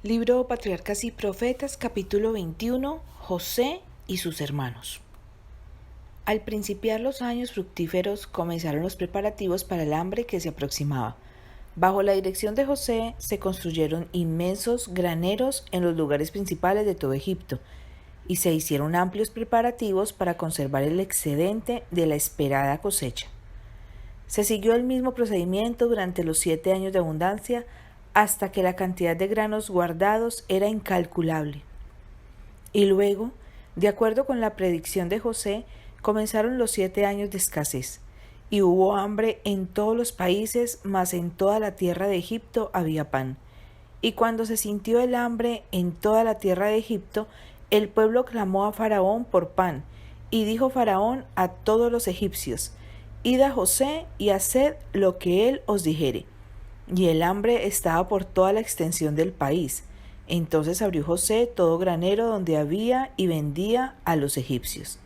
Libro Patriarcas y Profetas, capítulo 21, José y sus hermanos. Al principiar los años fructíferos, comenzaron los preparativos para el hambre que se aproximaba. Bajo la dirección de José, se construyeron inmensos graneros en los lugares principales de todo Egipto, y se hicieron amplios preparativos para conservar el excedente de la esperada cosecha. Se siguió el mismo procedimiento durante los 7 años de abundancia, hasta que la cantidad de granos guardados era incalculable. Y luego, de acuerdo con la predicción de José, comenzaron los 7 años de escasez, y hubo hambre en todos los países, mas en toda la tierra de Egipto había pan. Y cuando se sintió el hambre en toda la tierra de Egipto, el pueblo clamó a Faraón por pan, y dijo Faraón a todos los egipcios: Id a José y haced lo que él os dijere. Y el hambre estaba por toda la extensión del país. Entonces abrió José todo granero donde había y vendía a los egipcios.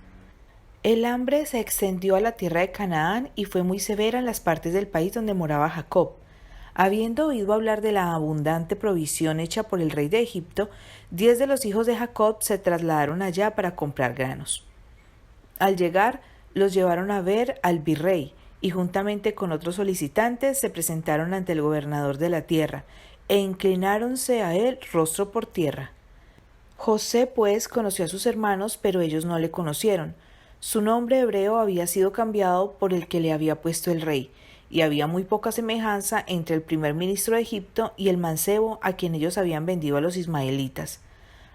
El hambre se extendió a la tierra de Canaán y fue muy severa en las partes del país donde moraba Jacob. Habiendo oído hablar de la abundante provisión hecha por el rey de Egipto, 10 de los hijos de Jacob se trasladaron allá para comprar granos. Al llegar, los llevaron a ver al virrey, y juntamente con otros solicitantes se presentaron ante el gobernador de la tierra, e inclináronse a él rostro por tierra. José, pues, conoció a sus hermanos, pero ellos no le conocieron. Su nombre hebreo había sido cambiado por el que le había puesto el rey, y había muy poca semejanza entre el primer ministro de Egipto y el mancebo a quien ellos habían vendido a los ismaelitas.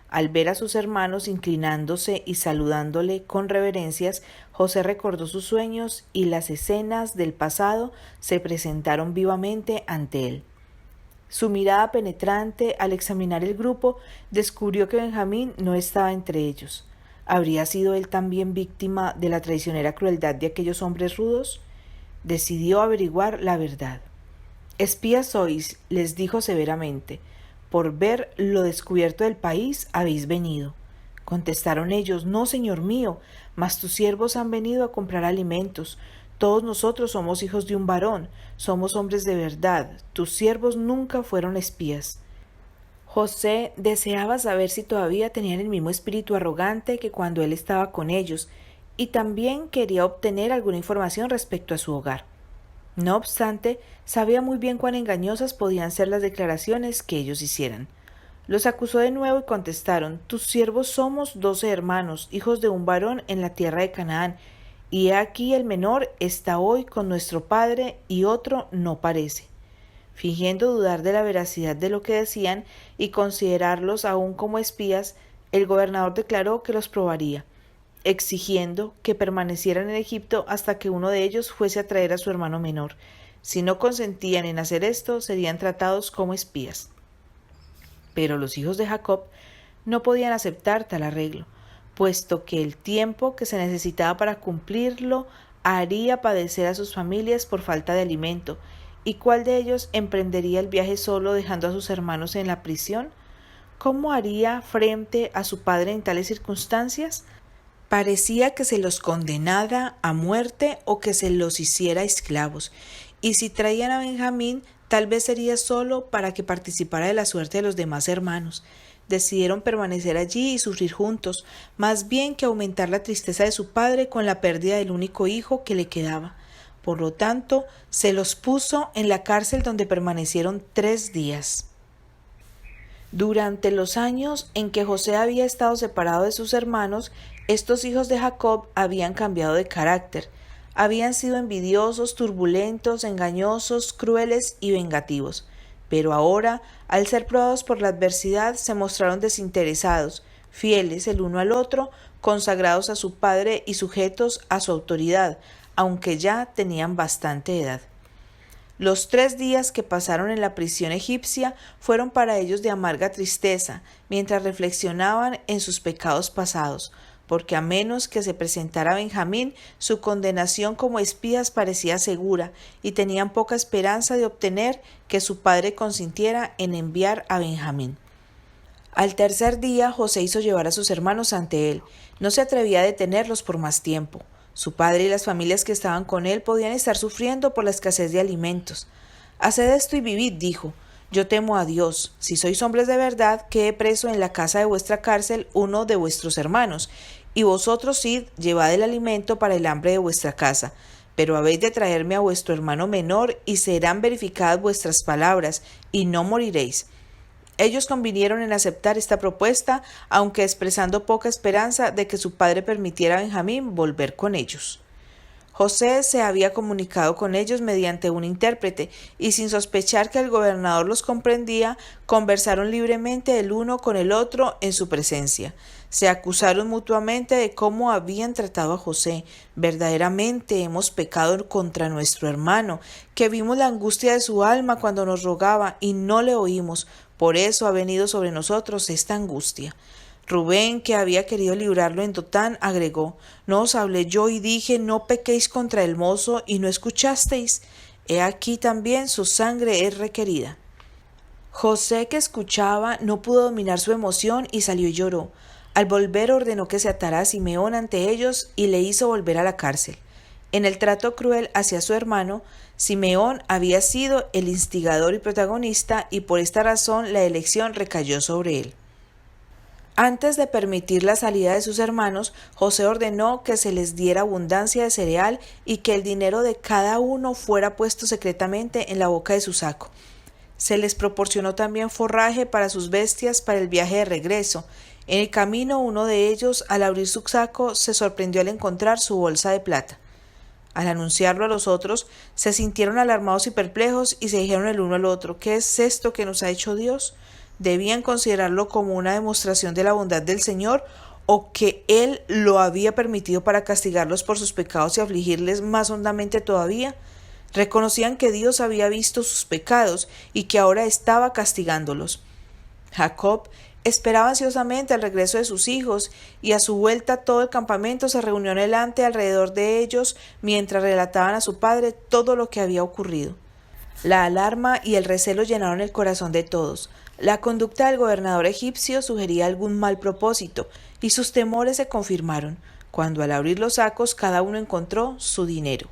Al ver a sus hermanos inclinándose y saludándole con reverencias, José recordó sus sueños y las escenas del pasado se presentaron vivamente ante él. Su mirada penetrante, al examinar el grupo, descubrió que Benjamín no estaba entre ellos. ¿Habría sido él también víctima de la traicionera crueldad de aquellos hombres rudos? Decidió averiguar la verdad. «Espías sois», les dijo severamente. «Por ver lo descubierto del país habéis venido». Contestaron ellos: «No, señor mío, mas tus siervos han venido a comprar alimentos. Todos nosotros somos hijos de un varón, somos hombres de verdad, tus siervos nunca fueron espías». José deseaba saber si todavía tenían el mismo espíritu arrogante que cuando él estaba con ellos, y también quería obtener alguna información respecto a su hogar. No obstante, sabía muy bien cuán engañosas podían ser las declaraciones que ellos hicieran. Los acusó de nuevo y contestaron: «Tus siervos somos 12 hermanos, hijos de un varón en la tierra de Canaán, y he aquí el menor está hoy con nuestro padre y otro no parece». Fingiendo dudar de la veracidad de lo que decían y considerarlos aún como espías, el gobernador declaró que los probaría, exigiendo que permanecieran en Egipto hasta que uno de ellos fuese a traer a su hermano menor. Si no consentían en hacer esto, serían tratados como espías. Pero los hijos de Jacob no podían aceptar tal arreglo, puesto que el tiempo que se necesitaba para cumplirlo haría padecer a sus familias por falta de alimento. ¿Y cuál de ellos emprendería el viaje solo dejando a sus hermanos en la prisión? ¿Cómo haría frente a su padre en tales circunstancias? Parecía que se los condenara a muerte o que se los hiciera esclavos, y si traían a Benjamín, tal vez sería solo para que participara de la suerte de los demás hermanos. Decidieron permanecer allí y sufrir juntos, más bien que aumentar la tristeza de su padre con la pérdida del único hijo que le quedaba. Por lo tanto, se los puso en la cárcel donde permanecieron 3 días. Durante los años en que José había estado separado de sus hermanos, estos hijos de Jacob habían cambiado de carácter. Habían sido envidiosos, turbulentos, engañosos, crueles y vengativos. Pero ahora, al ser probados por la adversidad, se mostraron desinteresados, fieles el uno al otro, consagrados a su padre y sujetos a su autoridad, aunque ya tenían bastante edad. Los 3 días que pasaron en la prisión egipcia fueron para ellos de amarga tristeza, mientras reflexionaban en sus pecados pasados, porque a menos que se presentara Benjamín, su condenación como espías parecía segura, y tenían poca esperanza de obtener que su padre consintiera en enviar a Benjamín. Al tercer día, José hizo llevar a sus hermanos ante él. No se atrevía a detenerlos por más tiempo. Su padre y las familias que estaban con él podían estar sufriendo por la escasez de alimentos. «Haced esto y vivid», dijo. Yo temo a Dios. Si sois hombres de verdad, quede preso en la casa de vuestra cárcel uno de vuestros hermanos, y vosotros id, llevad el alimento para el hambre de vuestra casa. Pero habéis de traerme a vuestro hermano menor, y serán verificadas vuestras palabras, y no moriréis. Ellos convinieron en aceptar esta propuesta, aunque expresando poca esperanza de que su padre permitiera a Benjamín volver con ellos. José se había comunicado con ellos mediante un intérprete, y sin sospechar que el gobernador los comprendía, conversaron libremente el uno con el otro en su presencia. Se acusaron mutuamente de cómo habían tratado a José. Verdaderamente hemos pecado contra nuestro hermano, que vimos la angustia de su alma cuando nos rogaba y no le oímos. Por eso ha venido sobre nosotros esta angustia. Rubén, que había querido librarlo en Dotán, agregó: ¿No os hablé yo y dije, no pequéis contra el mozo, y no escuchasteis? He aquí también su sangre es requerida. José, que escuchaba, no pudo dominar su emoción y salió y lloró. Al volver ordenó que se atara a Simeón ante ellos y le hizo volver a la cárcel. En el trato cruel hacia su hermano, Simeón había sido el instigador y protagonista, y por esta razón la elección recayó sobre él. Antes de permitir la salida de sus hermanos, José ordenó que se les diera abundancia de cereal y que el dinero de cada uno fuera puesto secretamente en la boca de su saco. Se les proporcionó también forraje para sus bestias para el viaje de regreso. En el camino, uno de ellos, al abrir su saco, se sorprendió al encontrar su bolsa de plata. Al anunciarlo a los otros, se sintieron alarmados y perplejos y se dijeron el uno al otro: ¿Qué es esto que nos ha hecho Dios? ¿Debían considerarlo como una demostración de la bondad del Señor, o que Él lo había permitido para castigarlos por sus pecados y afligirles más hondamente todavía? Reconocían que Dios había visto sus pecados y que ahora estaba castigándolos. Jacob esperaba ansiosamente el regreso de sus hijos, y a su vuelta todo el campamento se reunió delante alrededor de ellos mientras relataban a su padre todo lo que había ocurrido. La alarma y el recelo llenaron el corazón de todos. La conducta del gobernador egipcio sugería algún mal propósito, y sus temores se confirmaron cuando, al abrir los sacos, cada uno encontró su dinero.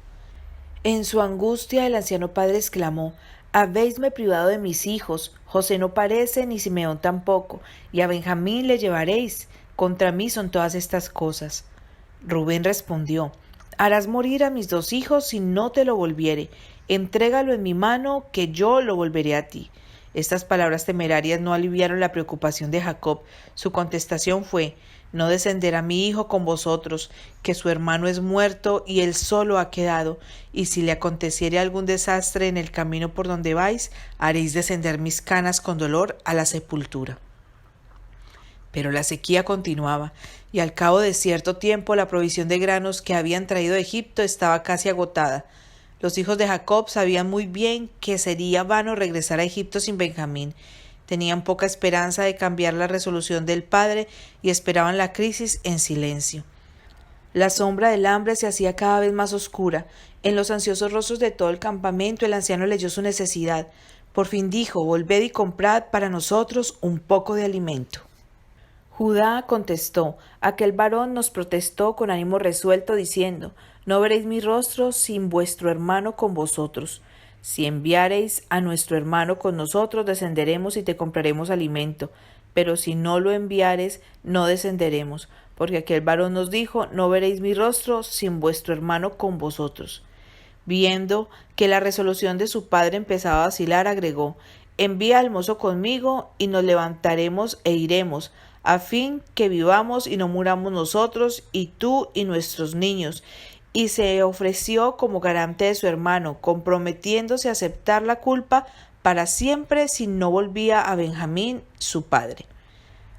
En su angustia, el anciano padre exclamó: «Habéisme privado de mis hijos. José no parece, ni Simeón tampoco, y a Benjamín le llevaréis. Contra mí son todas estas cosas». Rubén respondió: «Harás morir a mis dos hijos si no te lo volviere. Entrégalo en mi mano, que yo lo volveré a ti». Estas palabras temerarias no aliviaron la preocupación de Jacob. Su contestación fue: «No descenderá mi hijo con vosotros, que su hermano es muerto y él solo ha quedado, y si le aconteciere algún desastre en el camino por donde vais, haréis descender mis canas con dolor a la sepultura». Pero la sequía continuaba, y al cabo de cierto tiempo la provisión de granos que habían traído de Egipto estaba casi agotada. Los hijos de Jacob sabían muy bien que sería vano regresar a Egipto sin Benjamín. Tenían poca esperanza de cambiar la resolución del padre y esperaban la crisis en silencio. La sombra del hambre se hacía cada vez más oscura. En los ansiosos rostros de todo el campamento el anciano leyó su necesidad. Por fin dijo: «Volved y comprad para nosotros un poco de alimento». Judá contestó: «Aquel varón nos protestó con ánimo resuelto, diciendo: No veréis mi rostro sin vuestro hermano con vosotros. Si enviareis a nuestro hermano con nosotros, descenderemos y te compraremos alimento. Pero si no lo enviares, no descenderemos, porque aquel varón nos dijo: No veréis mi rostro sin vuestro hermano con vosotros». Viendo que la resolución de su padre empezaba a vacilar, agregó: «Envía al mozo conmigo, y nos levantaremos e iremos, a fin que vivamos y no muramos nosotros, y tú y nuestros niños». Y se ofreció como garante de su hermano, comprometiéndose a aceptar la culpa para siempre si no volvía a Benjamín, su padre.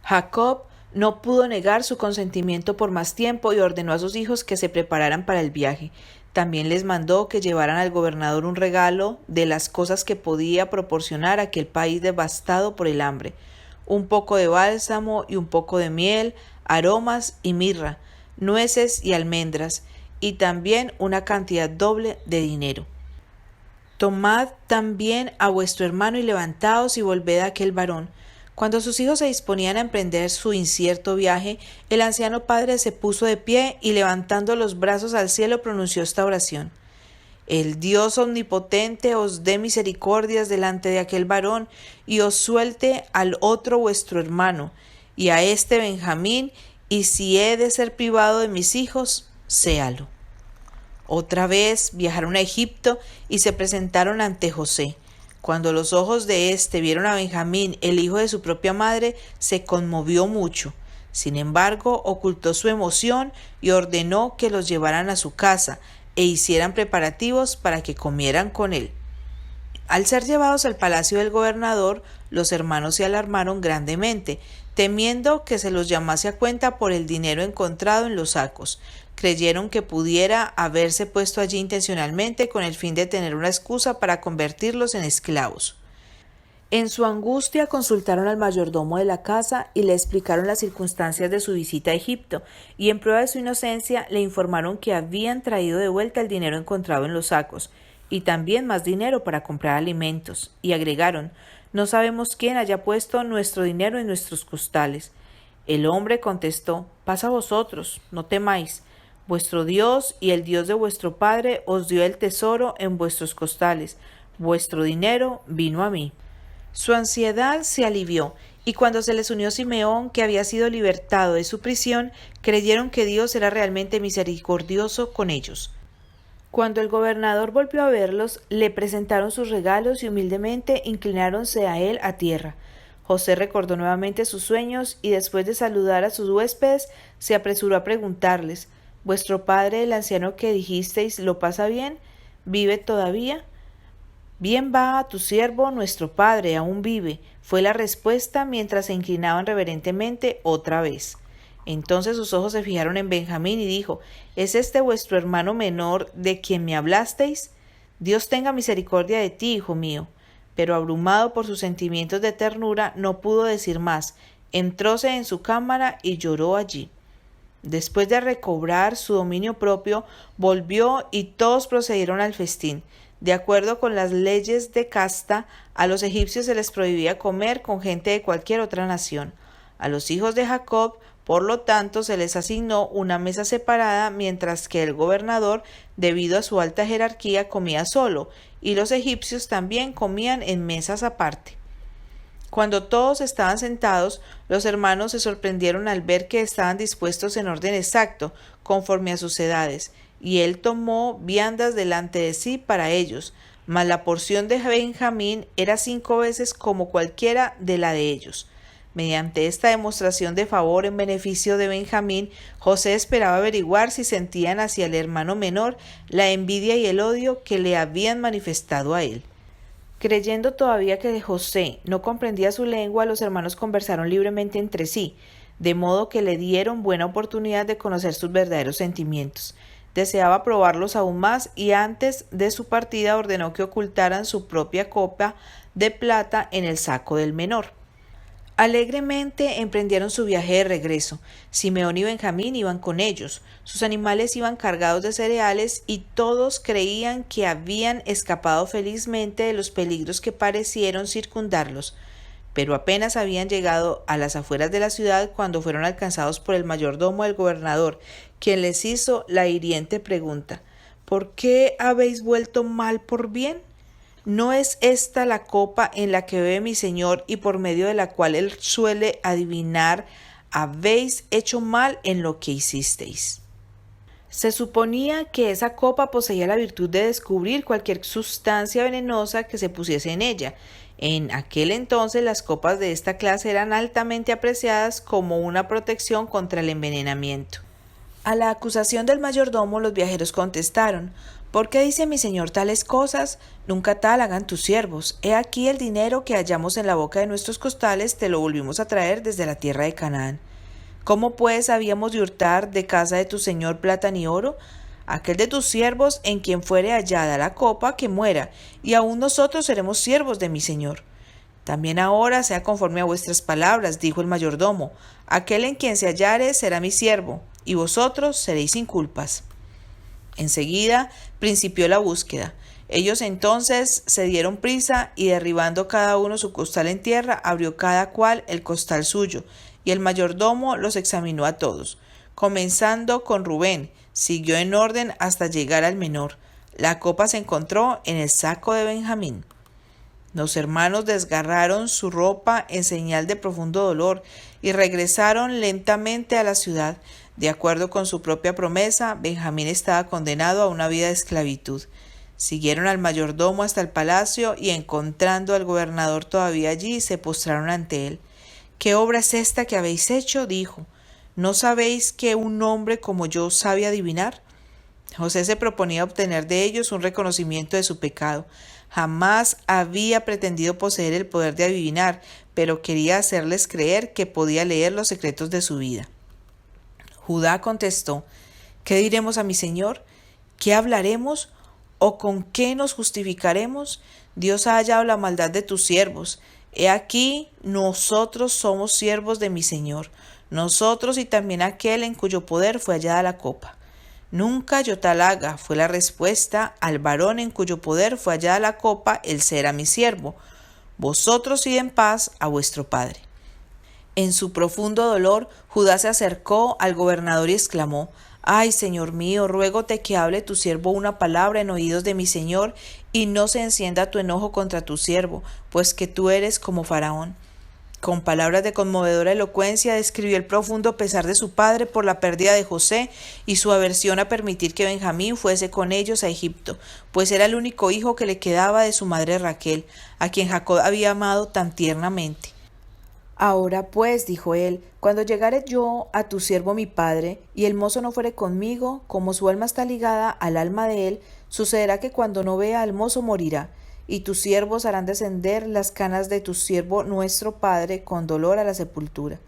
Jacob no pudo negar su consentimiento por más tiempo y ordenó a sus hijos que se prepararan para el viaje. También les mandó que llevaran al gobernador un regalo de las cosas que podía proporcionar a aquel país devastado por el hambre: un poco de bálsamo y un poco de miel, aromas y mirra, nueces y almendras, y también una cantidad doble de dinero. «Tomad también a vuestro hermano y levantaos y volved a aquel varón». Cuando sus hijos se disponían a emprender su incierto viaje, el anciano padre se puso de pie y, levantando los brazos al cielo, pronunció esta oración: El Dios omnipotente os dé misericordias delante de aquel varón, y os suelte al otro vuestro hermano, y a este Benjamín, y si he de ser privado de mis hijos, séalo. Otra vez viajaron a Egipto y se presentaron ante José. Cuando los ojos de éste vieron a Benjamín, el hijo de su propia madre, se conmovió mucho. Sin embargo, ocultó su emoción y ordenó que los llevaran a su casa e hicieran preparativos para que comieran con él. Al ser llevados al palacio del gobernador, los hermanos se alarmaron grandemente, temiendo que se los llamase a cuenta por el dinero encontrado en los sacos. Creyeron que pudiera haberse puesto allí intencionalmente con el fin de tener una excusa para convertirlos en esclavos. En su angustia consultaron al mayordomo de la casa y le explicaron las circunstancias de su visita a Egipto, y en prueba de su inocencia le informaron que habían traído de vuelta el dinero encontrado en los sacos, y también más dinero para comprar alimentos, y agregaron: «No sabemos quién haya puesto nuestro dinero en nuestros costales». El hombre contestó: «Paz a vosotros, no temáis. Vuestro Dios y el Dios de vuestro padre os dio el tesoro en vuestros costales. Vuestro dinero vino a mí». Su ansiedad se alivió, y cuando se les unió Simeón, que había sido libertado de su prisión, creyeron que Dios era realmente misericordioso con ellos. Cuando el gobernador volvió a verlos, le presentaron sus regalos y humildemente inclináronse a él a tierra. José recordó nuevamente sus sueños y después de saludar a sus huéspedes, se apresuró a preguntarles: «¿Vuestro padre, el anciano que dijisteis, lo pasa bien? ¿Vive todavía?» «Bien va a tu siervo, nuestro padre aún vive», fue la respuesta mientras se inclinaban reverentemente otra vez. Entonces sus ojos se fijaron en Benjamín y dijo: «¿Es este vuestro hermano menor de quien me hablasteis? Dios tenga misericordia de ti, hijo mío». Pero abrumado por sus sentimientos de ternura, no pudo decir más. Entróse en su cámara y lloró allí. Después de recobrar su dominio propio, volvió y todos procedieron al festín. De acuerdo con las leyes de casta, a los egipcios se les prohibía comer con gente de cualquier otra nación. A los hijos de Jacob, por lo tanto, se les asignó una mesa separada, mientras que el gobernador, debido a su alta jerarquía, comía solo, y los egipcios también comían en mesas aparte. Cuando todos estaban sentados, los hermanos se sorprendieron al ver que estaban dispuestos en orden exacto, conforme a sus edades, y él tomó viandas delante de sí para ellos, mas la porción de Benjamín era 5 veces como cualquiera de la de ellos. Mediante esta demostración de favor en beneficio de Benjamín, José esperaba averiguar si sentían hacia el hermano menor la envidia y el odio que le habían manifestado a él. Creyendo todavía que José no comprendía su lengua, los hermanos conversaron libremente entre sí, de modo que le dieron buena oportunidad de conocer sus verdaderos sentimientos. Deseaba probarlos aún más y antes de su partida ordenó que ocultaran su propia copa de plata en el saco del menor. Alegremente emprendieron su viaje de regreso. Simeón y Benjamín iban con ellos. Sus animales iban cargados de cereales y todos creían que habían escapado felizmente de los peligros que parecieron circundarlos. Pero apenas habían llegado a las afueras de la ciudad cuando fueron alcanzados por el mayordomo del gobernador, quien les hizo la hiriente pregunta: «¿Por qué habéis vuelto mal por bien? ¿No es esta la copa en la que bebe mi señor y por medio de la cual él suele adivinar? Habéis hecho mal en lo que hicisteis». Se suponía que esa copa poseía la virtud de descubrir cualquier sustancia venenosa que se pusiese en ella. En aquel entonces las copas de esta clase eran altamente apreciadas como una protección contra el envenenamiento. A la acusación del mayordomo los viajeros contestaron: «¿Por qué dice mi señor tales cosas? Nunca tal hagan tus siervos. He aquí el dinero que hallamos en la boca de nuestros costales, te lo volvimos a traer desde la tierra de Canaán. ¿Cómo pues habíamos de hurtar de casa de tu señor plata ni oro? Aquel de tus siervos en quien fuere hallada la copa, que muera, y aún nosotros seremos siervos de mi señor». «También ahora sea conforme a vuestras palabras», dijo el mayordomo. «Aquel en quien se hallare será mi siervo, y vosotros seréis sin culpas». Enseguida principió la búsqueda. Ellos entonces se dieron prisa y derribando cada uno su costal en tierra, abrió cada cual el costal suyo, y el mayordomo los examinó a todos. Comenzando con Rubén, siguió en orden hasta llegar al menor. La copa se encontró en el saco de Benjamín. Los hermanos desgarraron su ropa en señal de profundo dolor y regresaron lentamente a la ciudad. De acuerdo con su propia promesa, Benjamín estaba condenado a una vida de esclavitud. Siguieron al mayordomo hasta el palacio y, encontrando al gobernador todavía allí, se postraron ante él. «¿Qué obra es esta que habéis hecho?», dijo. «¿No sabéis que un hombre como yo sabe adivinar?». José se proponía obtener de ellos un reconocimiento de su pecado. Jamás había pretendido poseer el poder de adivinar, pero quería hacerles creer que podía leer los secretos de su vida. Judá contestó: «¿Qué diremos a mi señor? ¿Qué hablaremos? ¿O con qué nos justificaremos? Dios ha hallado la maldad de tus siervos. He aquí, nosotros somos siervos de mi señor, nosotros y también aquel en cuyo poder fue hallada la copa». «Nunca yo tal haga», fue la respuesta. «Al varón en cuyo poder fue hallada la copa, él será mi siervo. Vosotros id en paz a vuestro padre». En su profundo dolor, Judá se acercó al gobernador y exclamó: «Ay, señor mío, ruégote que hable tu siervo una palabra en oídos de mi señor, y no se encienda tu enojo contra tu siervo, pues que tú eres como Faraón». Con palabras de conmovedora elocuencia describió el profundo pesar de su padre por la pérdida de José y su aversión a permitir que Benjamín fuese con ellos a Egipto, pues era el único hijo que le quedaba de su madre Raquel, a quien Jacob había amado tan tiernamente. «Ahora pues», dijo él, «cuando llegare yo a tu siervo mi padre, y el mozo no fuere conmigo, como su alma está ligada al alma de él, sucederá que cuando no vea al mozo morirá. Y tus siervos harán descender las canas de tu siervo nuestro padre con dolor a la sepultura.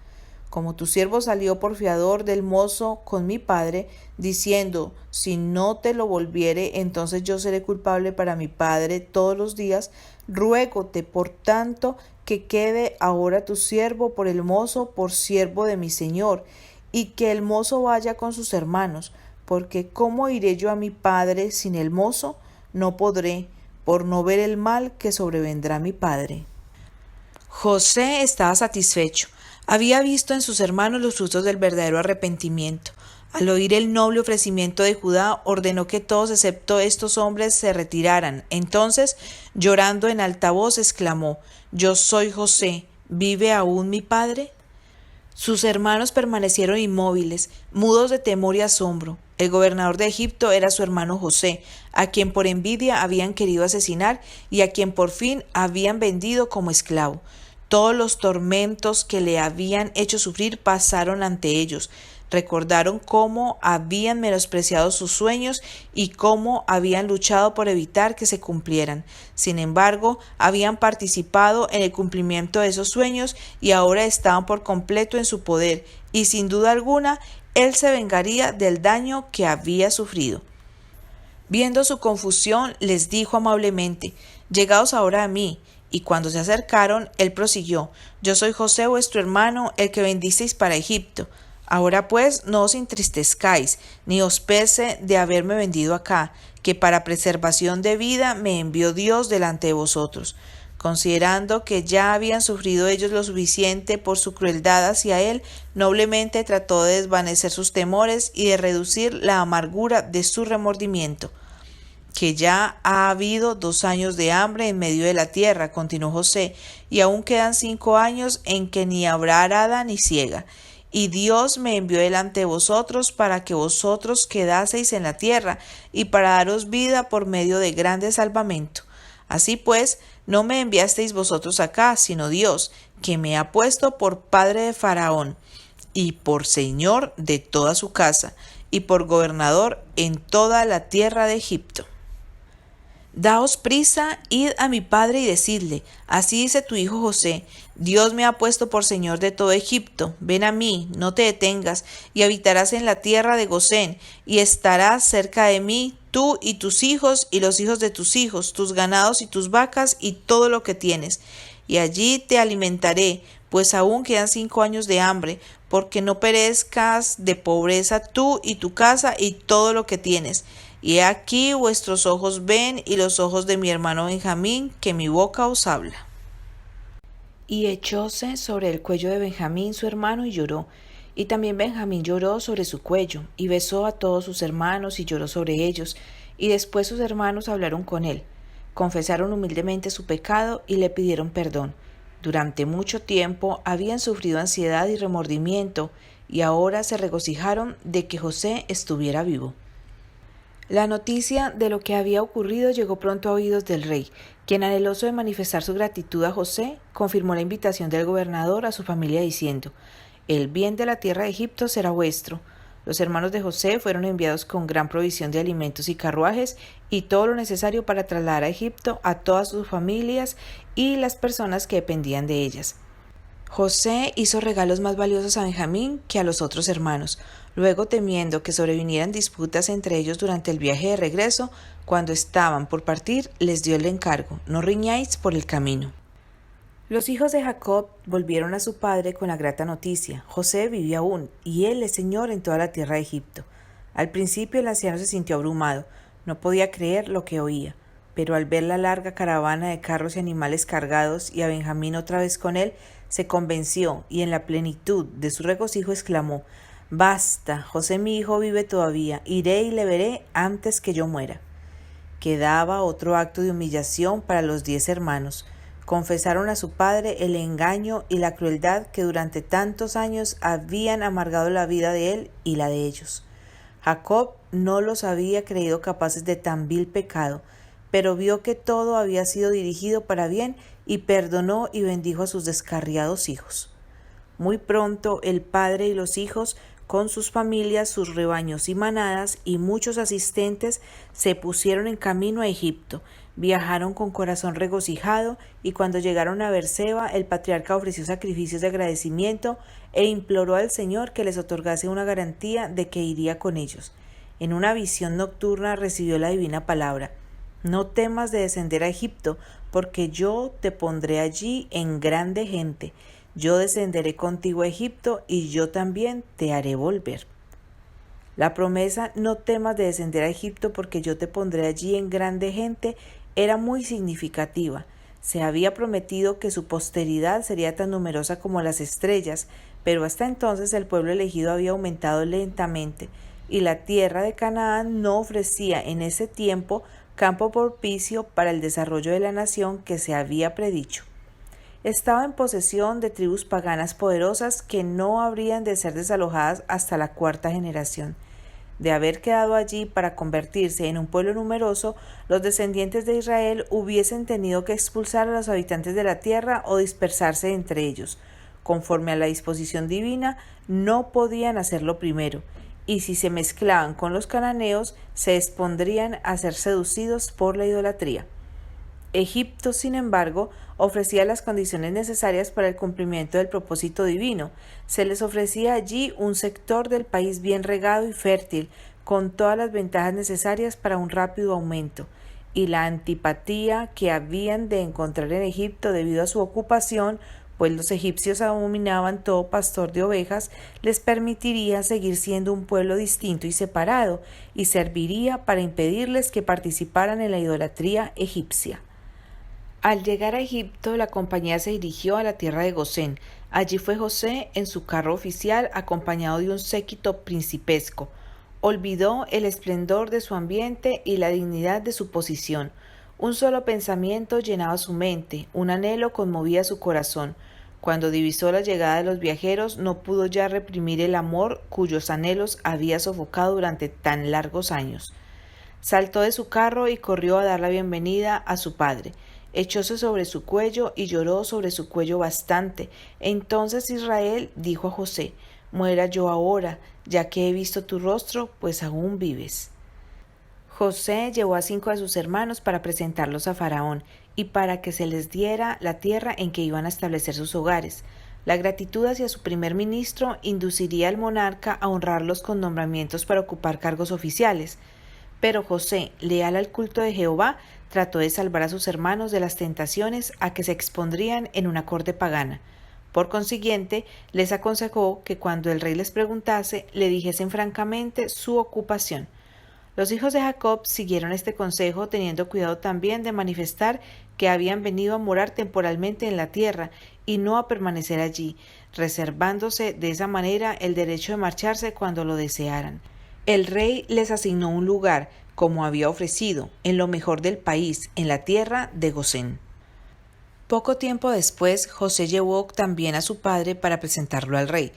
Como tu siervo salió por fiador del mozo con mi padre, diciendo: si no te lo volviere, entonces yo seré culpable para mi padre todos los días, ruégote, por tanto, que quede ahora tu siervo por el mozo por siervo de mi señor, y que el mozo vaya con sus hermanos, porque ¿cómo iré yo a mi padre sin el mozo? No podré, por no ver el mal que sobrevendrá a mi padre». José estaba satisfecho. Había visto en sus hermanos los frutos del verdadero arrepentimiento. Al oír el noble ofrecimiento de Judá, ordenó que todos excepto estos hombres se retiraran. Entonces, llorando en alta voz, exclamó: «Yo soy José, ¿vive aún mi padre?». Sus hermanos permanecieron inmóviles, mudos de temor y asombro. El gobernador de Egipto era su hermano José, a quien por envidia habían querido asesinar y a quien por fin habían vendido como esclavo. Todos los tormentos que le habían hecho sufrir pasaron ante ellos. Recordaron cómo habían menospreciado sus sueños y cómo habían luchado por evitar que se cumplieran. Sin embargo, habían participado en el cumplimiento de esos sueños y ahora estaban por completo en su poder, y sin duda alguna, él se vengaría del daño que había sufrido. Viendo su confusión, les dijo amablemente: «Llegaos ahora a mí». Y cuando se acercaron, él prosiguió: «Yo soy José vuestro hermano, el que vendisteis para Egipto. Ahora pues no os entristezcáis, ni os pese de haberme vendido acá, que para preservación de vida me envió Dios delante de vosotros». Considerando que ya habían sufrido ellos lo suficiente por su crueldad hacia él, noblemente trató de desvanecer sus temores y de reducir la amargura de su remordimiento. «Que ya ha habido 2 años de hambre en medio de la tierra», continuó José, «y aún quedan 5 años en que ni habrá arada ni siega. Y Dios me envió delante de vosotros para que vosotros quedaseis en la tierra y para daros vida por medio de grande salvamento. Así pues, no me enviasteis vosotros acá, sino Dios, que me ha puesto por padre de Faraón, y por señor de toda su casa, y por gobernador en toda la tierra de Egipto. Daos prisa, id a mi padre y decidle: así dice tu hijo José, Dios me ha puesto por señor de todo Egipto. Ven a mí, no te detengas, y habitarás en la tierra de Gosén, y estarás cerca de mí, tú y tus hijos, y los hijos de tus hijos, tus ganados y tus vacas, y todo lo que tienes. Y allí te alimentaré, pues aún quedan 5 años de hambre, porque no perezcas de pobreza tú y tu casa y todo lo que tienes. Y he aquí vuestros ojos ven y los ojos de mi hermano Benjamín, que mi boca os habla». Y echóse sobre el cuello de Benjamín su hermano y lloró. Y también Benjamín lloró sobre su cuello, y besó a todos sus hermanos y lloró sobre ellos. y después sus hermanos hablaron con él, confesaron humildemente su pecado y le pidieron perdón. Durante mucho tiempo habían sufrido ansiedad y remordimiento, y ahora se regocijaron de que José estuviera vivo. La noticia de lo que había ocurrido llegó pronto a oídos del rey, quien, anheloso de manifestar su gratitud a José, confirmó la invitación del gobernador a su familia diciendo: «El bien de la tierra de Egipto será vuestro». Los hermanos de José fueron enviados con gran provisión de alimentos y carruajes y todo lo necesario para trasladar a Egipto a todas sus familias y las personas que dependían de ellas. José hizo regalos más valiosos a Benjamín que a los otros hermanos. Luego, temiendo que sobrevinieran disputas entre ellos durante el viaje de regreso, cuando estaban por partir, les dio el encargo: «No riñáis por el camino». Los hijos de Jacob volvieron a su padre con la grata noticia: José vivía aún, y él es señor en toda la tierra de Egipto. Al principio el anciano se sintió abrumado, no podía creer lo que oía, pero al ver la larga caravana de carros y animales cargados y a Benjamín otra vez con él, se convenció y en la plenitud de su regocijo exclamó: «Basta, José mi hijo vive todavía, iré y le veré antes que yo muera». Quedaba otro acto de humillación para los 10 hermanos. Confesaron a su padre el engaño y la crueldad que durante tantos años habían amargado la vida de él y la de ellos. Jacob no los había creído capaces de tan vil pecado, pero vio que todo había sido dirigido para bien y perdonó y bendijo a sus descarriados hijos. Muy pronto el padre y los hijos, con sus familias, sus rebaños y manadas y muchos asistentes, se pusieron en camino a Egipto. Viajaron con corazón regocijado y cuando llegaron a Beerseba, el patriarca ofreció sacrificios de agradecimiento e imploró al Señor que les otorgase una garantía de que iría con ellos. En una visión nocturna recibió la divina palabra: «No temas de descender a Egipto, porque yo te pondré allí en grande gente. Yo descenderé contigo a Egipto y yo también te haré volver». La promesa «no temas de descender a Egipto porque yo te pondré allí en grande gente» era muy significativa. Se había prometido que su posteridad sería tan numerosa como las estrellas, pero hasta entonces el pueblo elegido había aumentado lentamente, y la tierra de Canaán no ofrecía en ese tiempo campo propicio para el desarrollo de la nación que se había predicho. Estaba en posesión de tribus paganas poderosas que no habrían de ser desalojadas hasta la 4ª generación. De haber quedado allí para convertirse en un pueblo numeroso, los descendientes de Israel hubiesen tenido que expulsar a los habitantes de la tierra o dispersarse entre ellos. Conforme a la disposición divina, no podían hacerlo primero, y si se mezclaban con los cananeos, se expondrían a ser seducidos por la idolatría. Egipto, sin embargo, ofrecía las condiciones necesarias para el cumplimiento del propósito divino. Se les ofrecía allí un sector del país bien regado y fértil, con todas las ventajas necesarias para un rápido aumento, y la antipatía que habían de encontrar en Egipto debido a su ocupación, pues los egipcios abominaban todo pastor de ovejas, les permitiría seguir siendo un pueblo distinto y separado, y serviría para impedirles que participaran en la idolatría egipcia. Al llegar a Egipto, la compañía se dirigió a la tierra de Gosén. Allí fue José en su carro oficial, acompañado de un séquito principesco. Olvidó el esplendor de su ambiente y la dignidad de su posición. Un solo pensamiento llenaba su mente, un anhelo conmovía su corazón. Cuando divisó la llegada de los viajeros, no pudo ya reprimir el amor cuyos anhelos había sofocado durante tan largos años. Saltó de su carro y corrió a dar la bienvenida a su padre. Echóse sobre su cuello y lloró sobre su cuello bastante. Entonces Israel dijo a José: «Muera yo ahora, ya que he visto tu rostro, pues aún vives». José llevó a 5 de sus hermanos para presentarlos a Faraón y para que se les diera la tierra en que iban a establecer sus hogares. La gratitud hacia su primer ministro induciría al monarca a honrarlos con nombramientos para ocupar cargos oficiales. Pero José, leal al culto de Jehová, trató de salvar a sus hermanos de las tentaciones a que se expondrían en una corte pagana. Por consiguiente, les aconsejó que cuando el rey les preguntase, le dijesen francamente su ocupación. Los hijos de Jacob siguieron este consejo, teniendo cuidado también de manifestar que habían venido a morar temporalmente en la tierra y no a permanecer allí, reservándose de esa manera el derecho de marcharse cuando lo desearan. El rey les asignó un lugar, como había ofrecido, en lo mejor del país, en la tierra de Gosén. Poco tiempo después, José llevó también a su padre para presentarlo al rey.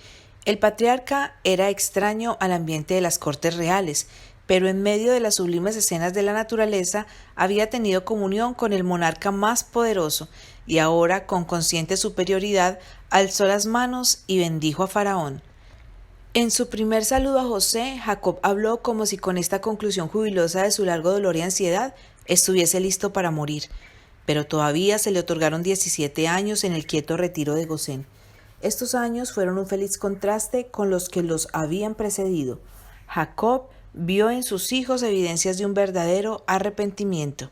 El patriarca era extraño al ambiente de las cortes reales, pero en medio de las sublimes escenas de la naturaleza había tenido comunión con el monarca más poderoso, y ahora, con consciente superioridad, alzó las manos y bendijo a Faraón. En su primer saludo a José, Jacob habló como si con esta conclusión jubilosa de su largo dolor y ansiedad estuviese listo para morir, pero todavía se le otorgaron 17 años en el quieto retiro de Gosén. Estos años fueron un feliz contraste con los que los habían precedido. Jacob vio en sus hijos evidencias de un verdadero arrepentimiento.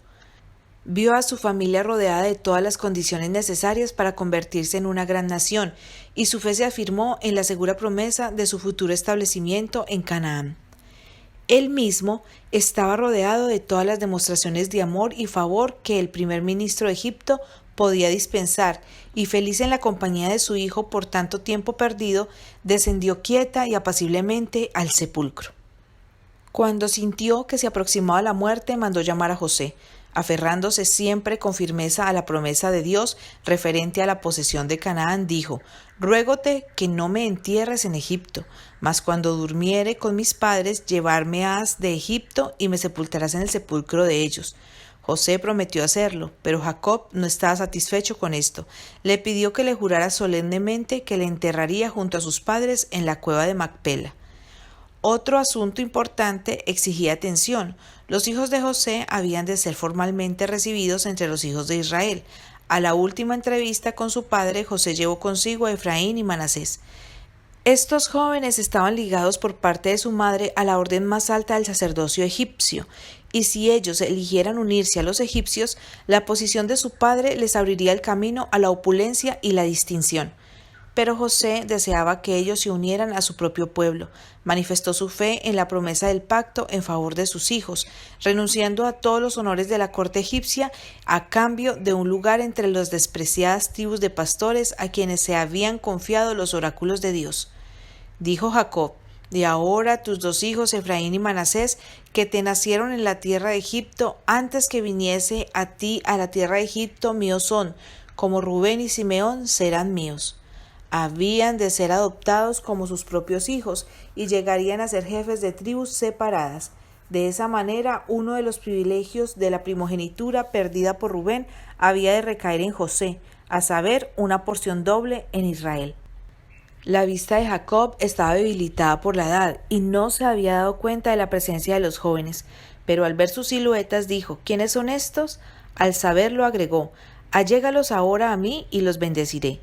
Vio a su familia rodeada de todas las condiciones necesarias para convertirse en una gran nación, y su fe se afirmó en la segura promesa de su futuro establecimiento en Canaán. Él mismo estaba rodeado de todas las demostraciones de amor y favor que el primer ministro de Egipto podía dispensar, y feliz en la compañía de su hijo por tanto tiempo perdido, descendió quieta y apaciblemente al sepulcro. Cuando sintió que se aproximaba la muerte, mandó llamar a José, aferrándose siempre con firmeza a la promesa de Dios referente a la posesión de Canaán, dijo: «Ruégote que no me entierres en Egipto, mas cuando durmiere con mis padres, llevarme has de Egipto y me sepultarás en el sepulcro de ellos». José prometió hacerlo, pero Jacob no estaba satisfecho con esto. Le pidió que le jurara solemnemente que le enterraría junto a sus padres en la cueva de Macpela. Otro asunto importante exigía atención. Los hijos de José habían de ser formalmente recibidos entre los hijos de Israel. A la última entrevista con su padre, José llevó consigo a Efraín y Manasés. Estos jóvenes estaban ligados por parte de su madre a la orden más alta del sacerdocio egipcio, y si ellos eligieran unirse a los egipcios, la posición de su padre les abriría el camino a la opulencia y la distinción. Pero José deseaba que ellos se unieran a su propio pueblo. Manifestó su fe en la promesa del pacto en favor de sus hijos, renunciando a todos los honores de la corte egipcia a cambio de un lugar entre las despreciadas tribus de pastores a quienes se habían confiado los oráculos de Dios. Dijo Jacob: «De ahora tus dos hijos, Efraín y Manasés, que te nacieron en la tierra de Egipto, antes que viniese a ti a la tierra de Egipto, míos son, como Rubén y Simeón serán míos». Habían de ser adoptados como sus propios hijos y llegarían a ser jefes de tribus separadas. De esa manera, uno de los privilegios de la primogenitura perdida por Rubén había de recaer en José, a saber, una porción doble en Israel. La vista de Jacob estaba debilitada por la edad y no se había dado cuenta de la presencia de los jóvenes, pero al ver sus siluetas dijo: «¿Quiénes son estos?». Al saberlo agregó: «Allégalos ahora a mí y los bendeciré».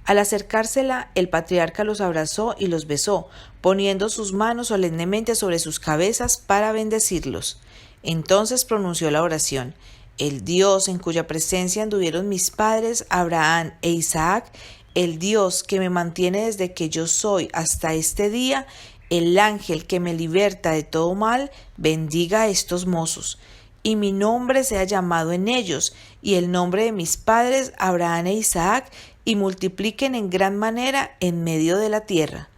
Al acercársela, el patriarca los abrazó y los besó, poniendo sus manos solemnemente sobre sus cabezas para bendecirlos. Entonces pronunció la oración: «El Dios en cuya presencia anduvieron mis padres Abraham e Isaac, el Dios que me mantiene desde que yo soy hasta este día, el ángel que me liberta de todo mal, bendiga a estos mozos, y mi nombre sea llamado en ellos, y el nombre de mis padres Abraham e Isaac, y multipliquen en gran manera en medio de la tierra».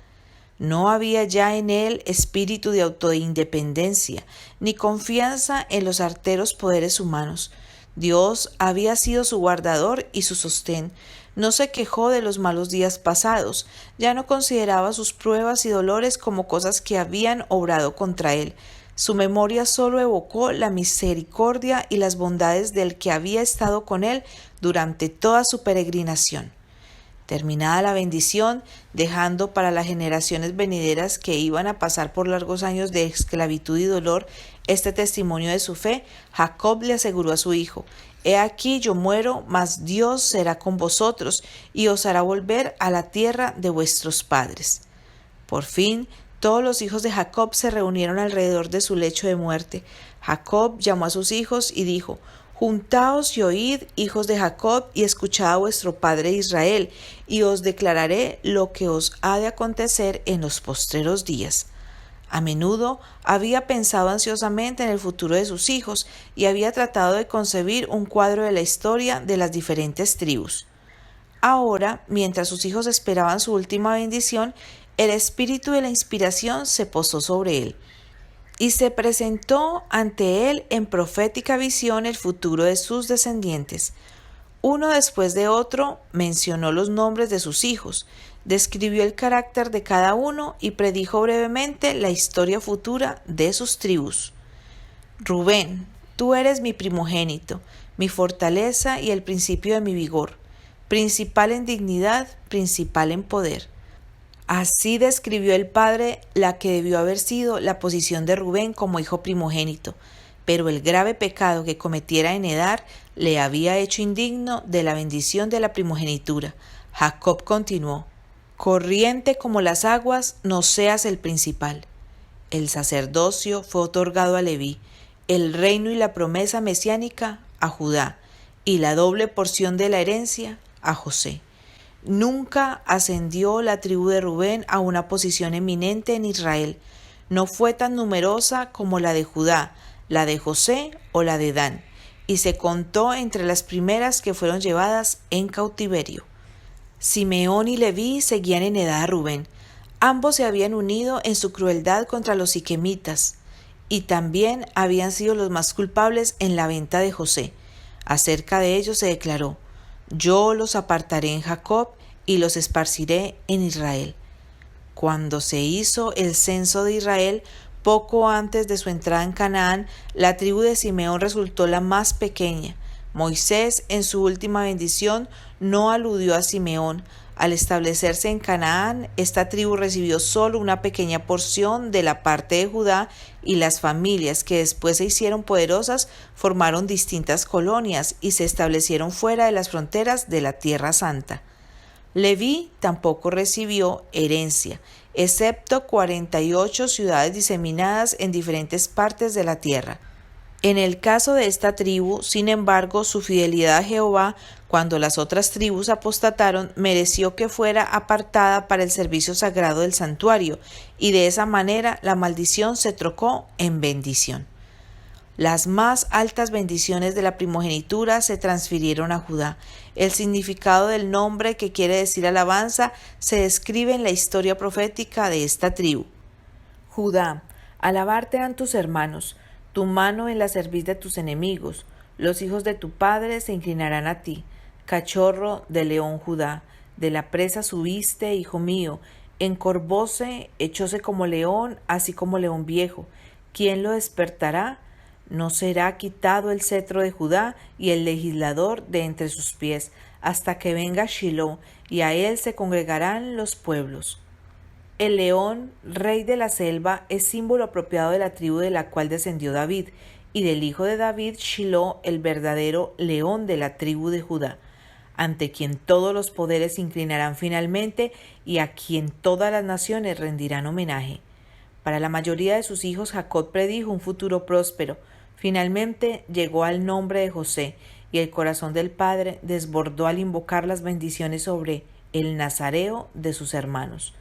No había ya en él espíritu de autoindependencia, ni confianza en los arteros poderes humanos. Dios había sido su guardador y su sostén. No se quejó de los malos días pasados, ya no consideraba sus pruebas y dolores como cosas que habían obrado contra él. Su memoria solo evocó la misericordia y las bondades del que había estado con él durante toda su peregrinación. Terminada la bendición, dejando para las generaciones venideras que iban a pasar por largos años de esclavitud y dolor este testimonio de su fe, Jacob le aseguró a su hijo: «He aquí yo muero, mas Dios será con vosotros y os hará volver a la tierra de vuestros padres». Por fin, todos los hijos de Jacob se reunieron alrededor de su lecho de muerte. Jacob llamó a sus hijos y dijo: «Juntaos y oíd, hijos de Jacob, y escuchad a vuestro padre Israel, y os declararé lo que os ha de acontecer en los postreros días». A menudo había pensado ansiosamente en el futuro de sus hijos y había tratado de concebir un cuadro de la historia de las diferentes tribus. Ahora, mientras sus hijos esperaban su última bendición, el espíritu de la inspiración se posó sobre él. y se presentó ante él en profética visión el futuro de sus descendientes. Uno después de otro mencionó los nombres de sus hijos, describió el carácter de cada uno y predijo brevemente la historia futura de sus tribus. Rubén, tú eres mi primogénito, mi fortaleza y el principio de mi vigor, principal en dignidad, principal en poder. Así describió el padre la que debió haber sido la posición de Rubén como hijo primogénito, pero el grave pecado que cometiera en Edar le había hecho indigno de la bendición de la primogenitura. Jacob continuó: corriente como las aguas, no seas el principal. El sacerdocio fue otorgado a Leví, el reino y la promesa mesiánica a Judá, y la doble porción de la herencia a José. Nunca ascendió la tribu de Rubén a una posición eminente en Israel. No fue tan numerosa como la de Judá, la de José o la de Dan, y se contó entre las primeras que fueron llevadas en cautiverio. Simeón y Leví seguían en edad a Rubén. Ambos se habían unido en su crueldad contra los siquemitas, y también habían sido los más culpables en la venta de José. Acerca de ellos se declaró: yo los apartaré en Jacob y los esparciré en Israel. Cuando se hizo el censo de Israel, poco antes de su entrada en Canaán, la tribu de Simeón resultó la más pequeña. Moisés, en su última bendición, no aludió a Simeón. Al establecerse en Canaán, esta tribu recibió solo una pequeña porción de la parte de Judá, y las familias que después se hicieron poderosas formaron distintas colonias y se establecieron fuera de las fronteras de la Tierra Santa. Leví tampoco recibió herencia, excepto 48 ciudades diseminadas en diferentes partes de la tierra. En el caso de esta tribu, sin embargo, su fidelidad a Jehová, cuando las otras tribus apostataron, mereció que fuera apartada para el servicio sagrado del santuario, y de esa manera la maldición se trocó en bendición. Las más altas bendiciones de la primogenitura se transfirieron a Judá. El significado del nombre, que quiere decir alabanza, se describe en la historia profética de esta tribu. Judá, alabarte han tus hermanos, tu mano en la cerviz de tus enemigos. Los hijos de tu padre se inclinarán a ti. Cachorro de león Judá, de la presa subiste, hijo mío. Encorvóse, echóse como león, así como león viejo. ¿Quién lo despertará? No será quitado el cetro de Judá y el legislador de entre sus pies, hasta que venga Shilo, y a él se congregarán los pueblos. El león, rey de la selva, es símbolo apropiado de la tribu de la cual descendió David, y del hijo de David, Shilo, el verdadero león de la tribu de Judá, ante quien todos los poderes se inclinarán finalmente y a quien todas las naciones rendirán homenaje. Para la mayoría de sus hijos, Jacob predijo un futuro próspero. Finalmente llegó al nombre de José, y el corazón del padre desbordó al invocar las bendiciones sobre el nazareo de sus hermanos.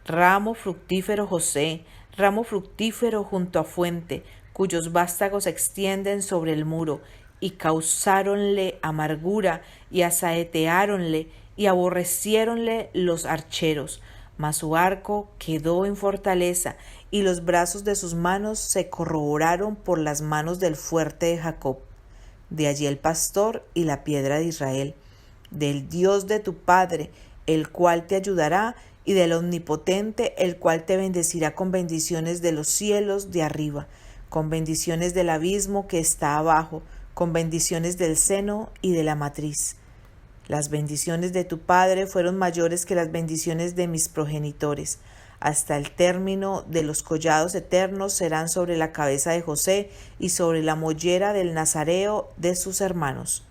Ramo fructífero José, ramo fructífero junto a fuente, cuyos vástagos se extienden sobre el muro, y causáronle amargura, y asaeteáronle, y aborreciéronle los archeros. Mas su arco quedó en fortaleza, y los brazos de sus manos se corroboraron por las manos del fuerte de Jacob. De allí el pastor y la piedra de Israel, del Dios de tu padre, el cual te ayudará, y del Omnipotente, el cual te bendecirá con bendiciones de los cielos de arriba, con bendiciones del abismo que está abajo, con bendiciones del seno y de la matriz. Las bendiciones de tu padre fueron mayores que las bendiciones de mis progenitores. Hasta el término de los collados eternos serán sobre la cabeza de José y sobre la mollera del nazareo de sus hermanos.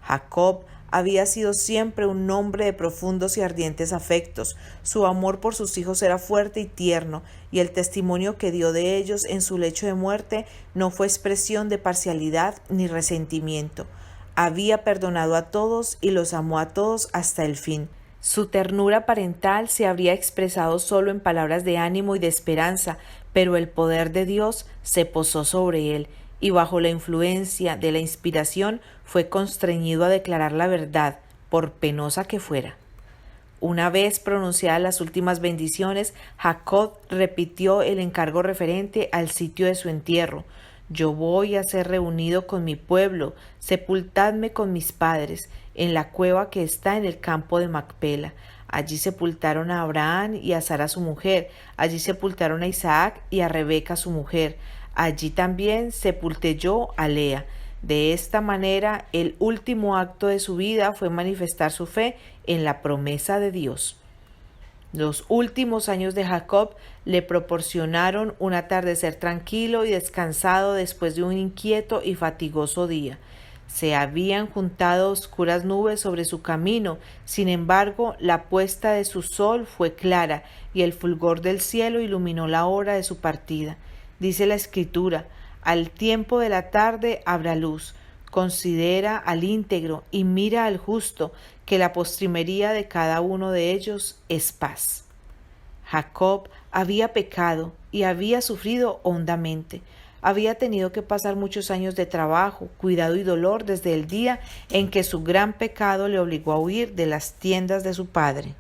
Jacob había sido siempre un hombre de profundos y ardientes afectos. Su amor por sus hijos era fuerte y tierno, y el testimonio que dio de ellos en su lecho de muerte no fue expresión de parcialidad ni resentimiento. Había perdonado a todos y los amó a todos hasta el fin. Su ternura parental se habría expresado solo en palabras de ánimo y de esperanza, pero el poder de Dios se posó sobre él, y bajo la influencia de la inspiración fue constreñido a declarar la verdad, por penosa que fuera. Una vez pronunciadas las últimas bendiciones, Jacob repitió el encargo referente al sitio de su entierro. Yo voy a ser reunido con mi pueblo, sepultadme con mis padres, en la cueva que está en el campo de Macpela. Allí sepultaron a Abraham y a Sara su mujer, allí sepultaron a Isaac y a Rebeca su mujer, allí también sepulté yo a Lea. De esta manera, el último acto de su vida fue manifestar su fe en la promesa de Dios. Los últimos años de Jacob le proporcionaron un atardecer tranquilo y descansado después de un inquieto y fatigoso día. Se habían juntado oscuras nubes sobre su camino, sin embargo, la puesta de su sol fue clara y el fulgor del cielo iluminó la hora de su partida. Dice la Escritura: al tiempo de la tarde habrá luz. Considera al íntegro y mira al justo, que la postrimería de cada uno de ellos es paz. Jacob había pecado y había sufrido hondamente. Había tenido que pasar muchos años de trabajo, cuidado y dolor desde el día en que su gran pecado le obligó a huir de las tiendas de su padre.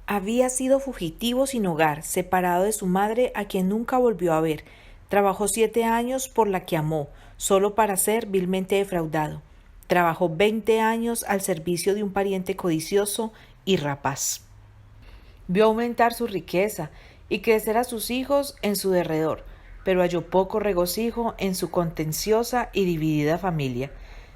Había sido fugitivo sin hogar, separado de su madre, a quien nunca volvió a ver. Trabajó 7 años por la que amó, solo para ser vilmente defraudado. Trabajó 20 años al servicio de un pariente codicioso y rapaz. Vio aumentar su riqueza y crecer a sus hijos en su derredor, pero halló poco regocijo en su contenciosa y dividida familia.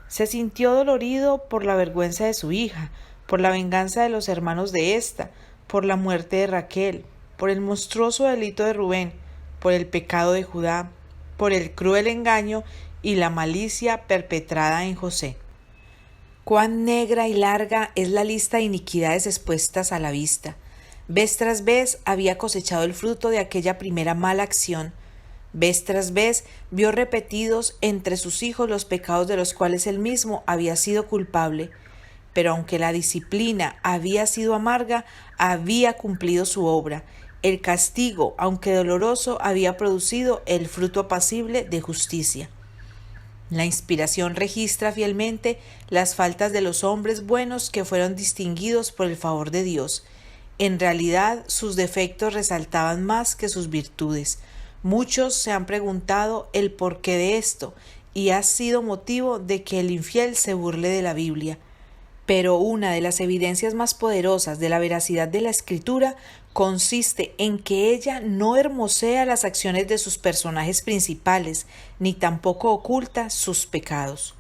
Se sintió dolorido por la vergüenza de su hija, por la venganza de los hermanos de ésta, por la muerte de Raquel, por el monstruoso delito de Rubén, por el pecado de Judá, por el cruel engaño y la malicia perpetrada en José. Cuán negra y larga es la lista de iniquidades expuestas a la vista. Vez tras vez había cosechado el fruto de aquella primera mala acción. Vez tras vez vio repetidos entre sus hijos los pecados de los cuales él mismo había sido culpable. Pero aunque la disciplina había sido amarga, había cumplido su obra. El castigo, aunque doloroso, había producido el fruto apacible de justicia. La inspiración registra fielmente las faltas de los hombres buenos que fueron distinguidos por el favor de Dios. En realidad, sus defectos resaltaban más que sus virtudes. Muchos se han preguntado el porqué de esto, y ha sido motivo de que el infiel se burle de la Biblia. Pero una de las evidencias más poderosas de la veracidad de la Escritura consiste en que ella no hermosea las acciones de sus personajes principales, ni tampoco oculta sus pecados.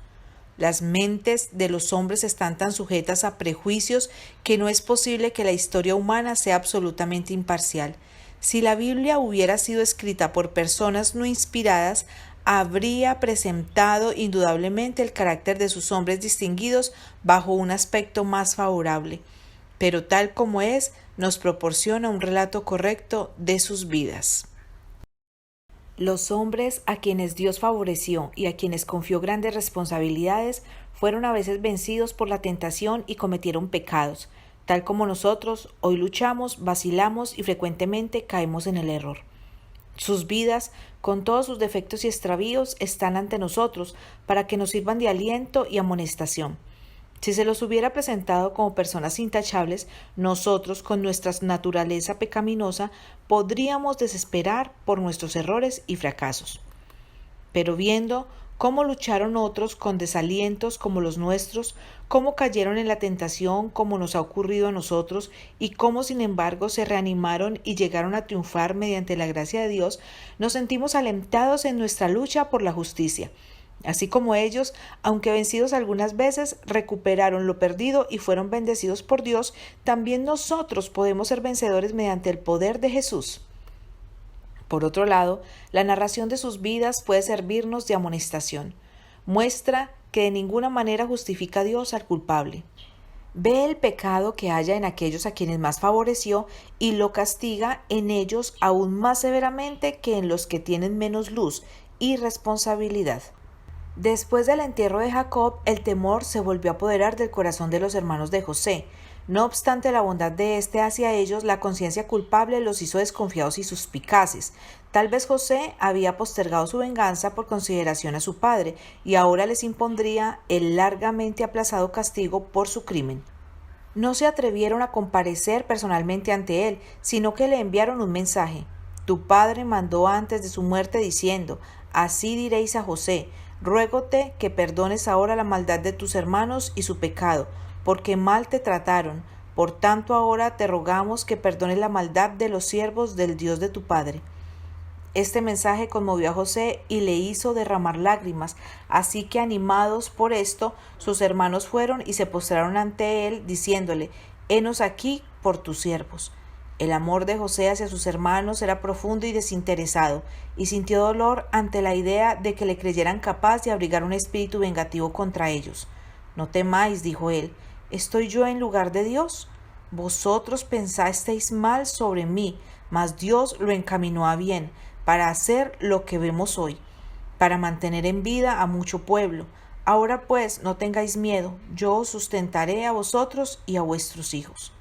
Las mentes de los hombres están tan sujetas a prejuicios que no es posible que la historia humana sea absolutamente imparcial. Si la Biblia hubiera sido escrita por personas no inspiradas, habría presentado indudablemente el carácter de sus hombres distinguidos bajo un aspecto más favorable, pero tal como es, nos proporciona un relato correcto de sus vidas. Los hombres a quienes Dios favoreció y a quienes confió grandes responsabilidades fueron a veces vencidos por la tentación y cometieron pecados. Tal como nosotros, hoy luchamos, vacilamos y frecuentemente caemos en el error. Sus vidas, con todos sus defectos y extravíos, están ante nosotros para que nos sirvan de aliento y amonestación. Si se los hubiera presentado como personas intachables, nosotros, con nuestra naturaleza pecaminosa, podríamos desesperar por nuestros errores y fracasos. Pero viendo cómo lucharon otros con desalientos como los nuestros, cómo cayeron en la tentación como nos ha ocurrido a nosotros y cómo sin embargo se reanimaron y llegaron a triunfar mediante la gracia de Dios, nos sentimos alentados en nuestra lucha por la justicia. Así como ellos, aunque vencidos algunas veces, recuperaron lo perdido y fueron bendecidos por Dios, también nosotros podemos ser vencedores mediante el poder de Jesús. Por otro lado, la narración de sus vidas puede servirnos de amonestación. Muestra que de ninguna manera justifica a Dios al culpable. Ve el pecado que haya en aquellos a quienes más favoreció y lo castiga en ellos aún más severamente que en los que tienen menos luz y responsabilidad. Después del entierro de Jacob, el temor se volvió a apoderar del corazón de los hermanos de José. No obstante la bondad de éste hacia ellos, la conciencia culpable los hizo desconfiados y suspicaces. Tal vez José había postergado su venganza por consideración a su padre, y ahora les impondría el largamente aplazado castigo por su crimen. No se atrevieron a comparecer personalmente ante él, sino que le enviaron un mensaje. Tu padre mandó antes de su muerte diciendo, así diréis a José, ruégote que perdones ahora la maldad de tus hermanos y su pecado, porque mal te trataron. Por tanto ahora te rogamos que perdones la maldad de los siervos del Dios de tu padre. Este mensaje conmovió a José y le hizo derramar lágrimas, así que animados por esto, sus hermanos fueron y se postraron ante él, diciéndole, henos aquí por tus siervos. El amor de José hacia sus hermanos era profundo y desinteresado, y sintió dolor ante la idea de que le creyeran capaz de abrigar un espíritu vengativo contra ellos. No temáis, dijo él, ¿estoy yo en lugar de Dios? Vosotros pensasteis mal sobre mí, mas Dios lo encaminó a bien, para hacer lo que vemos hoy, para mantener en vida a mucho pueblo. Ahora pues no tengáis miedo, yo os sustentaré a vosotros y a vuestros hijos.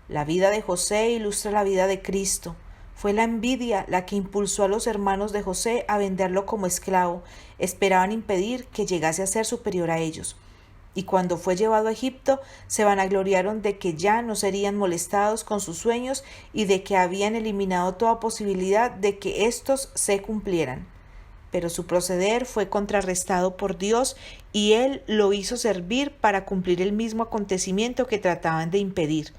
La vida de José ilustra la vida de Cristo. Fue la envidia la que impulsó a los hermanos de José a venderlo como esclavo. Esperaban impedir que llegase a ser superior a ellos. Y cuando fue llevado a Egipto, se vanagloriaron de que ya no serían molestados con sus sueños y de que habían eliminado toda posibilidad de que éstos se cumplieran. Pero su proceder fue contrarrestado por Dios y él lo hizo servir para cumplir el mismo acontecimiento que trataban de impedir.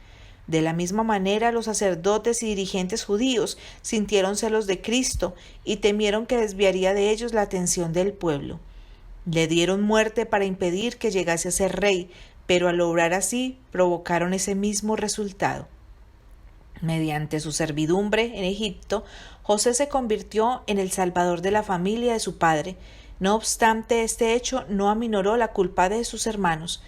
De la misma manera, los sacerdotes y dirigentes judíos sintieron celos de Cristo y temieron que desviaría de ellos la atención del pueblo. Le dieron muerte para impedir que llegase a ser rey, pero al obrar así provocaron ese mismo resultado. Mediante su servidumbre en Egipto, José se convirtió en el salvador de la familia de su padre. No obstante, este hecho no aminoró la culpa de sus hermanos.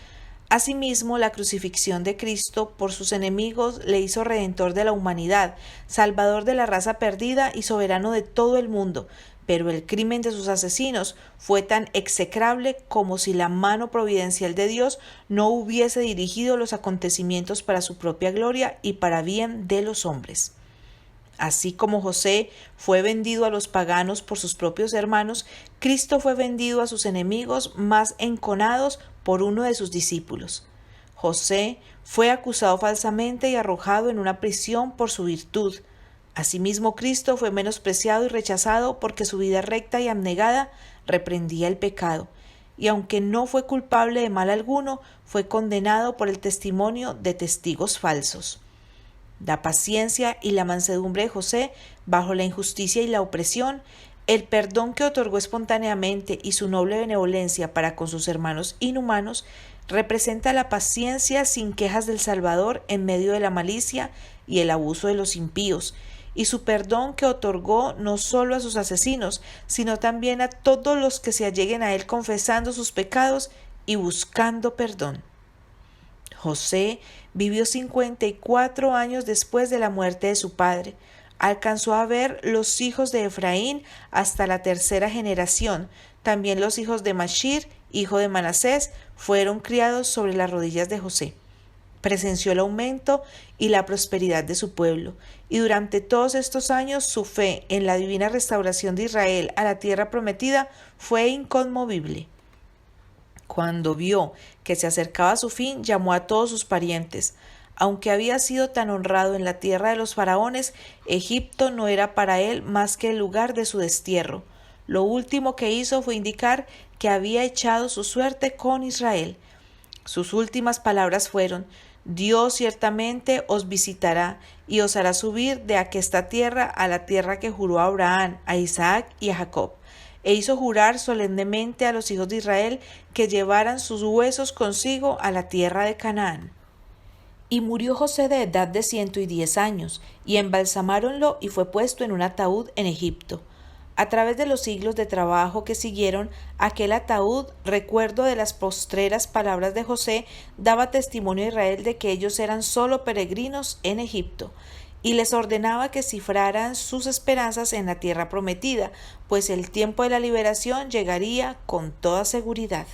Asimismo, la crucifixión de Cristo por sus enemigos le hizo redentor de la humanidad, salvador de la raza perdida y soberano de todo el mundo. Pero el crimen de sus asesinos fue tan execrable como si la mano providencial de Dios no hubiese dirigido los acontecimientos para su propia gloria y para bien de los hombres. Así como José fue vendido a los paganos por sus propios hermanos, Cristo fue vendido a sus enemigos más enconados por uno de sus discípulos. José fue acusado falsamente y arrojado en una prisión por su virtud. Asimismo, Cristo fue menospreciado y rechazado porque su vida recta y abnegada reprendía el pecado, y aunque no fue culpable de mal alguno, fue condenado por el testimonio de testigos falsos. La paciencia y la mansedumbre de José bajo la injusticia y la opresión, el perdón que otorgó espontáneamente y su noble benevolencia para con sus hermanos inhumanos, representa la paciencia sin quejas del Salvador en medio de la malicia y el abuso de los impíos, y su perdón que otorgó no solo a sus asesinos, sino también a todos los que se alleguen a él confesando sus pecados y buscando perdón. José vivió 54 años después de la muerte de su padre. Alcanzó a ver los hijos de Efraín hasta la tercera generación. También los hijos de Machir, hijo de Manasés, fueron criados sobre las rodillas de José. Presenció el aumento y la prosperidad de su pueblo, y durante todos estos años su fe en la divina restauración de Israel a la tierra prometida fue inconmovible. Cuando vio que se acercaba su fin, llamó a todos sus parientes. Aunque había sido tan honrado en la tierra de los faraones, Egipto no era para él más que el lugar de su destierro. Lo último que hizo fue indicar que había echado su suerte con Israel. Sus últimas palabras fueron: Dios ciertamente os visitará y os hará subir de aquesta tierra a la tierra que juró a Abraham, a Isaac y a Jacob, e hizo jurar solemnemente a los hijos de Israel que llevaran sus huesos consigo a la tierra de Canaán. Y murió José de edad de 110 años, y embalsamáronlo y fue puesto en un ataúd en Egipto. A través de los siglos de trabajo que siguieron, aquel ataúd, recuerdo de las postreras palabras de José, daba testimonio a Israel de que ellos eran solo peregrinos en Egipto, y les ordenaba que cifraran sus esperanzas en la tierra prometida, pues el tiempo de la liberación llegaría con toda seguridad.